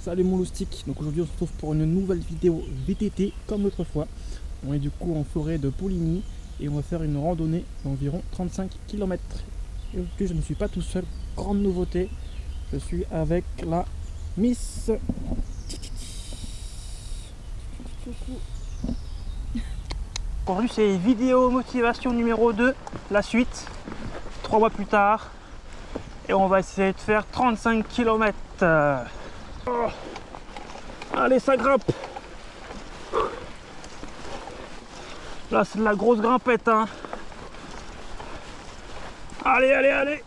Salut mon loustic, donc aujourd'hui on se retrouve pour une nouvelle vidéo VTT comme l'autre fois. On est du coup en forêt de Poligny et on va faire une randonnée d'environ 35 km. Et aujourd'hui je ne suis pas tout seul, grande nouveauté, je suis avec la Miss. Aujourd'hui c'est vidéo motivation numéro 2, la suite, 3 mois plus tard. Et on va essayer de faire 35 km. Oh. Allez, ça grimpe. Là, c'est de la grosse grimpette, hein. Allez, allez, allez.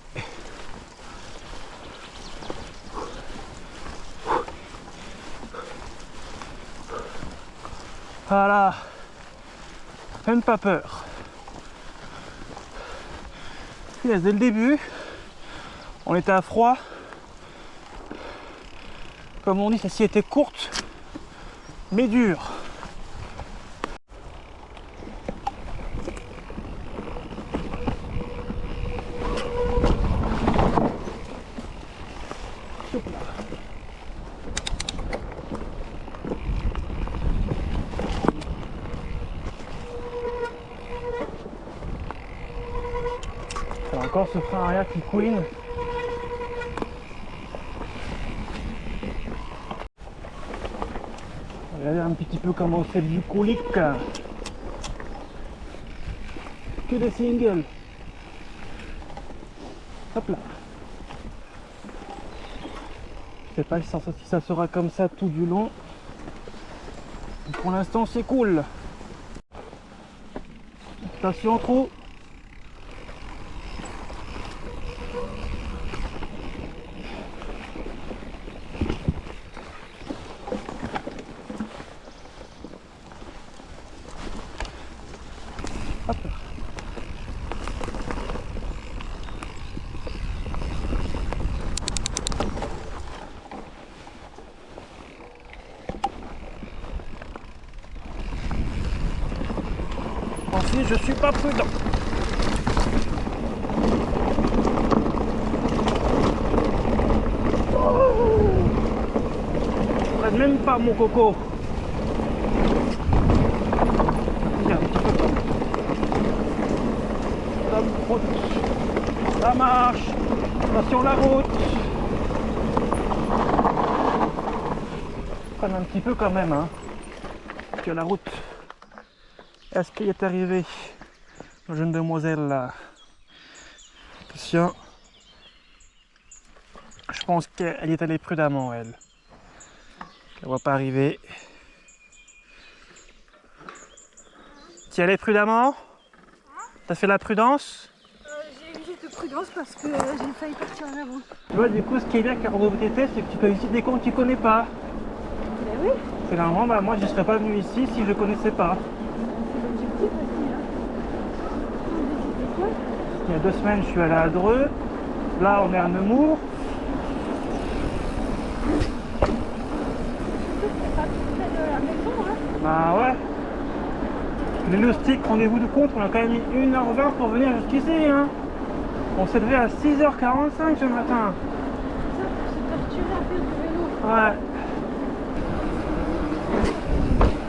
Voilà. Même pas peur. Dès le début, on était à froid. Comme on dit, celle-ci était courte, mais dure. Alors encore ce frein arrière qui couine. Regardez un petit peu comment c'est bucolique. Que des singles. Hop là. Je sais pas si ça sera comme ça tout du long. Pour l'instant c'est cool. Attention trop. Hop. Ensuite, je suis pas prudent. Je ne même pas mon coco. Ça marche. Attention la route. Prenne un petit peu quand même, hein. Sur la route. Est-ce qu'il est arrivé la jeune demoiselle là? Attention. Je pense qu'elle est allée prudemment, elle. Elle ne va pas arriver. Tu y allais prudemment? T'as fait la prudence? J'ai eu juste de prudence parce que j'ai failli partir en avant. Tu vois, du coup, ce qui est bien avec la rando VTT, c'est que tu peux visiter des coins que tu connais pas. Ben oui. C'est normalement, bah, moi je ne serais pas venu ici si je ne connaissais pas. C'est l'objectif aussi. Hein. On visite quoi? Il y a 2 semaines, je suis allé à Dreux. Là, on est à Nemours. C'est pas tout près de la maison, hein. Bah ouais. Les loustiques, rendez-vous de compte, on a quand même mis 1h20 pour venir jusqu'ici, hein. On s'est levé à 6h45 ce matin. Ça, pour se torturer à faire du vélo. Ouais.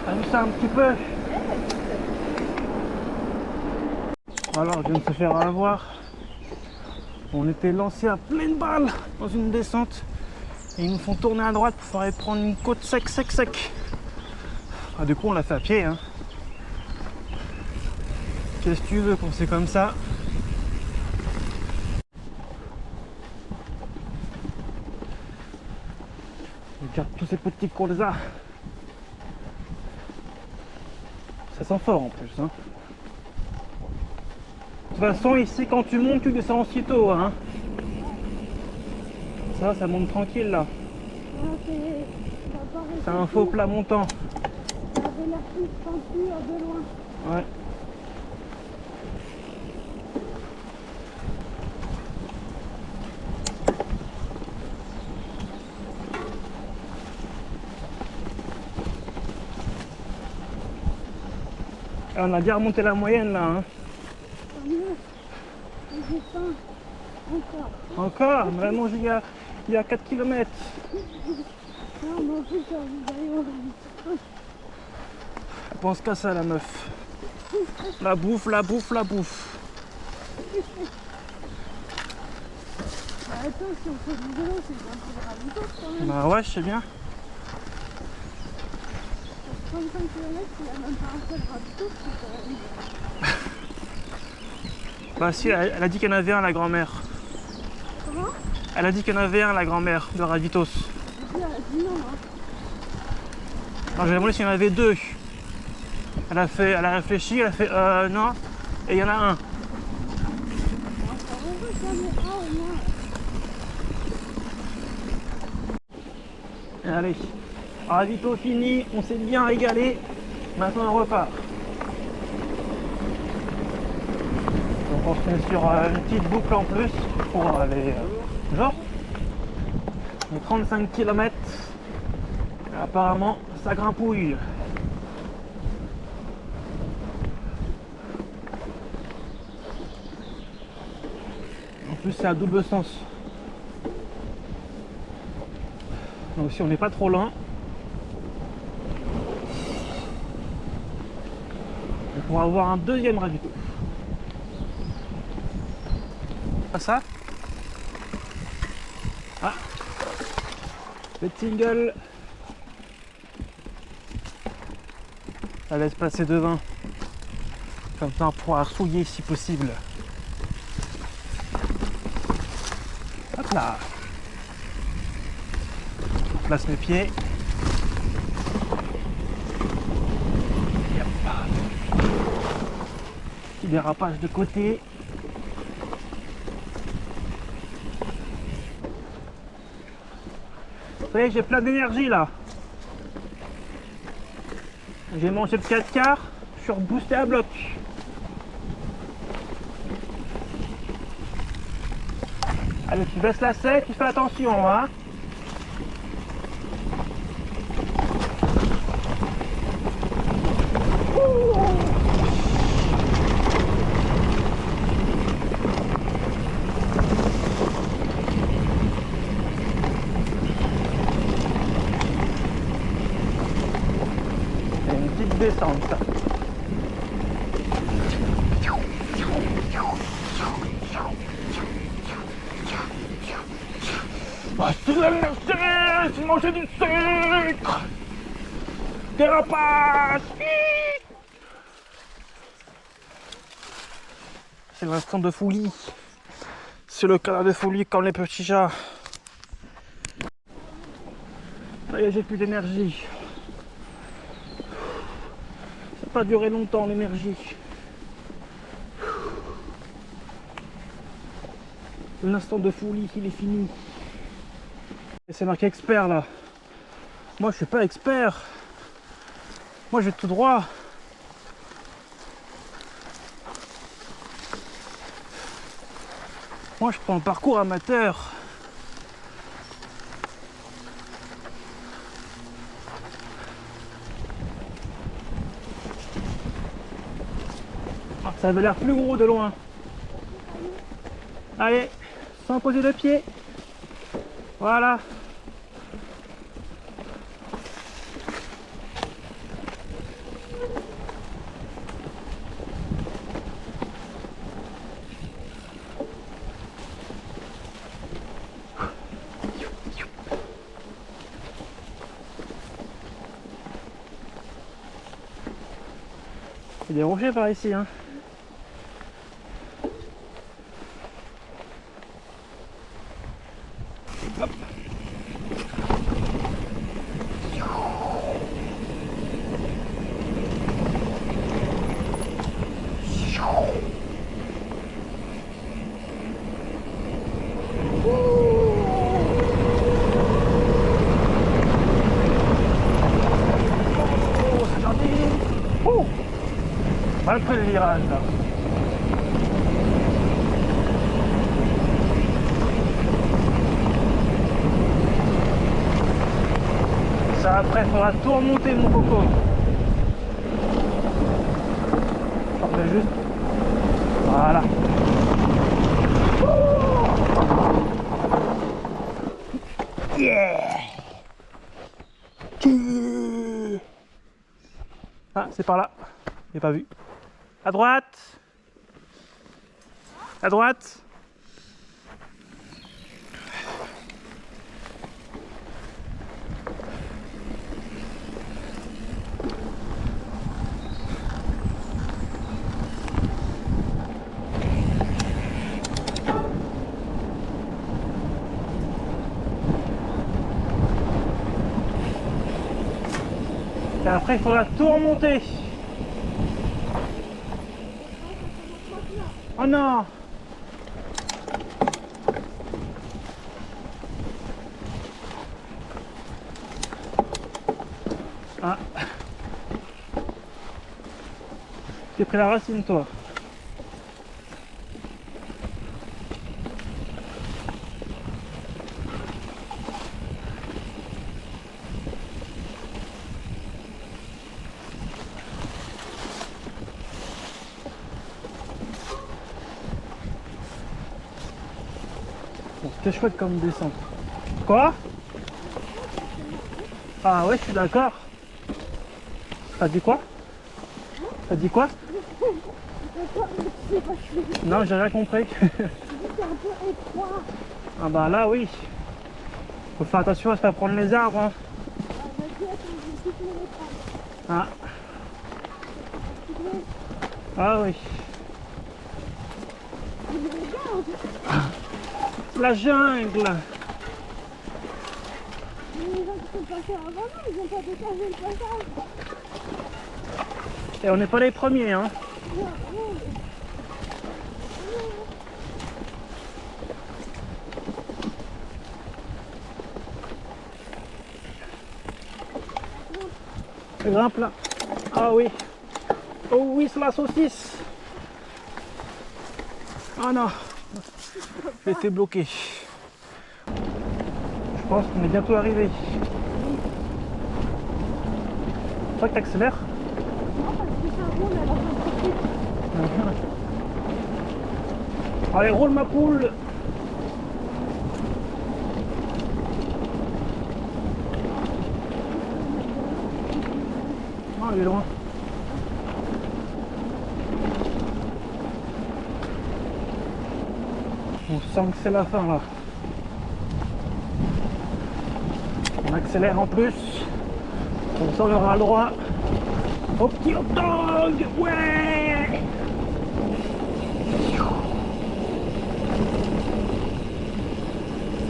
T'as vu ça un petit peu? Alors, je viens de se faire avoir. On était lancé à pleine balle dans une descente. Et ils nous font tourner à droite pour aller prendre une côte sec. Ah, du coup, on l'a fait à pied, hein. Qu'est-ce que tu veux quand c'est comme ça? Regarde tous ces petits colzas. Ça sent fort en plus, hein. De toute façon, ici, quand tu montes, tu descends aussitôt, hein. Ça monte tranquille, là. C'est un faux plat montant. Ça avait l'air plus pentu de loin. Ouais. Et on a bien remonté la moyenne là, hein. Tant mieux. J'ai faim. Encore. Encore? Vraiment, il y a 4 km. Non, m'en fous, j'ai envie d'aller au resto. Elle pense qu'à ça, la meuf. La bouffe, la bouffe, la bouffe. Bah attends, si on fait du vélo, c'est bien pour le ravito quand même. Bah ouais, je sais bien. Pour 35 km, il a même pas un seul ravito, c'est quand même... Bah si, elle a dit qu'il y en avait un, la grand-mère. Comment? Elle a dit qu'il y en avait un, la grand-mère, de Ravitos. Elle a dit non, hein. Non, j'ai demandé s'il y en avait deux. Elle a réfléchi, elle a fait non, et il y en a un. Ça va, j'en ai un au moins. Allez, ravito fini, on s'est bien régalé. Maintenant on repart. Donc on se met sur une petite boucle en plus pour les genre les 35 km. Apparemment ça grimpouille. En plus c'est à double sens. Donc si on n'est pas trop loin, on pourra avoir un deuxième ravito. Pas ça. Ah, le single. Ça laisse passer devant. Comme ça on pourra souiller si possible. Hop là. On place mes pieds. Et hop. Petit dérapage de côté. Vous voyez, j'ai plein d'énergie là. J'ai mangé le 4 quarts, je suis reboosté à bloc. Allez, tu baisses la selle, tu fais attention, hein. C'est une petite descente, ça. Ah, c'est la merci, c'est manger du sucre. Dérapage. C'est l'instant de folie. C'est le canard de folie comme les petits chats. Ça y est, j'ai plus d'énergie. Ça n'a pas duré longtemps l'énergie. L'instant de folie, il est fini. Et c'est marqué expert là. Moi je suis pas expert. Moi je vais tout droit. Moi je prends le parcours amateur. Ah, ça avait l'air plus gros de loin. Allez, sans poser de pied. Voilà. Il y a des rochers par ici, hein. Hop. Mal pris le virage là. Ça après faudra tout remonter mon coco. J'en fais juste. Voilà. Yeah. Ah, c'est par là. J'ai pas vu. À droite. À droite. Et après, il faudra tout remonter. Oh non! Ah! T'es pris la racine, toi. Bon, c'était chouette comme descente. Quoi? Ah ouais, je suis d'accord. T'as dit quoi? T'as dit quoi? Non, j'ai rien compris. C'est un peu étroit. Ah bah là, oui. Faut faire attention à se faire prendre les arbres. Hein. Ah. Ah oui. La jungle. Les gens qui sont passés avant nous, ils n'ont pas déchargé le passage. Et on n'est pas les premiers, hein. Grimpe là. Ah oui. Oh oui, c'est la saucisse. Ah non. J'ai été bloqué. Je pense qu'on est bientôt arrivé. Tu crois que t'accélères? Non, parce que ça roule alors j'en profite. Allez, roule ma poule. Ah, il est loin. On sent que c'est la fin là. On accélère en plus. On s'en aura le droit au petit hot dog. Ouais.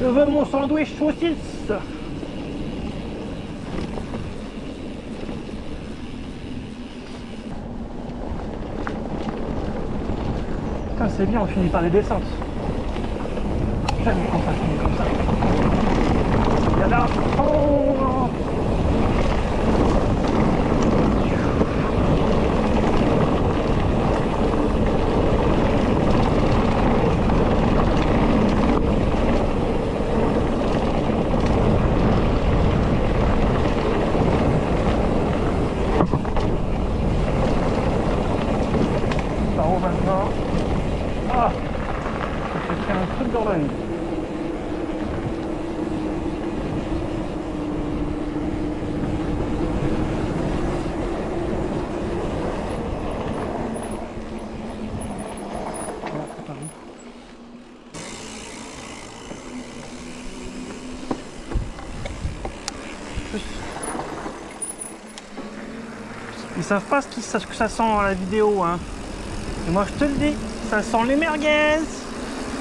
Je veux mon sandwich saucisse. Putain, c'est bien, on finit par les descentes. J'aime quand ça finit comme ça. Il y a là. Oh, par où maintenant? Ah, j'ai fait un truc dans l'œil. Ils savent pas ce que ça sent à la vidéo, hein. Et moi je te le dis, ça sent les merguez.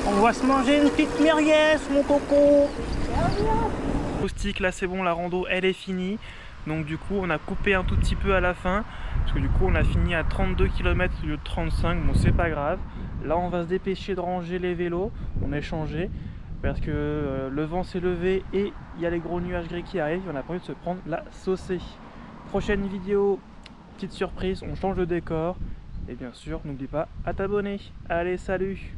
On va se manger une petite merguez, mon coco. Moustique, là c'est bon, la rando elle est finie. Donc du coup on a coupé un tout petit peu à la fin. Parce que du coup on a fini à 32 km au lieu de 35. Bon, c'est pas grave. Là on va se dépêcher de ranger les vélos. On a échangé. Parce que le vent s'est levé et il y a les gros nuages gris qui arrivent. On a pas envie de se prendre la saucée. Prochaine vidéo, petite surprise, on change de décor. Et bien sûr, n'oublie pas à t'abonner. Allez, salut!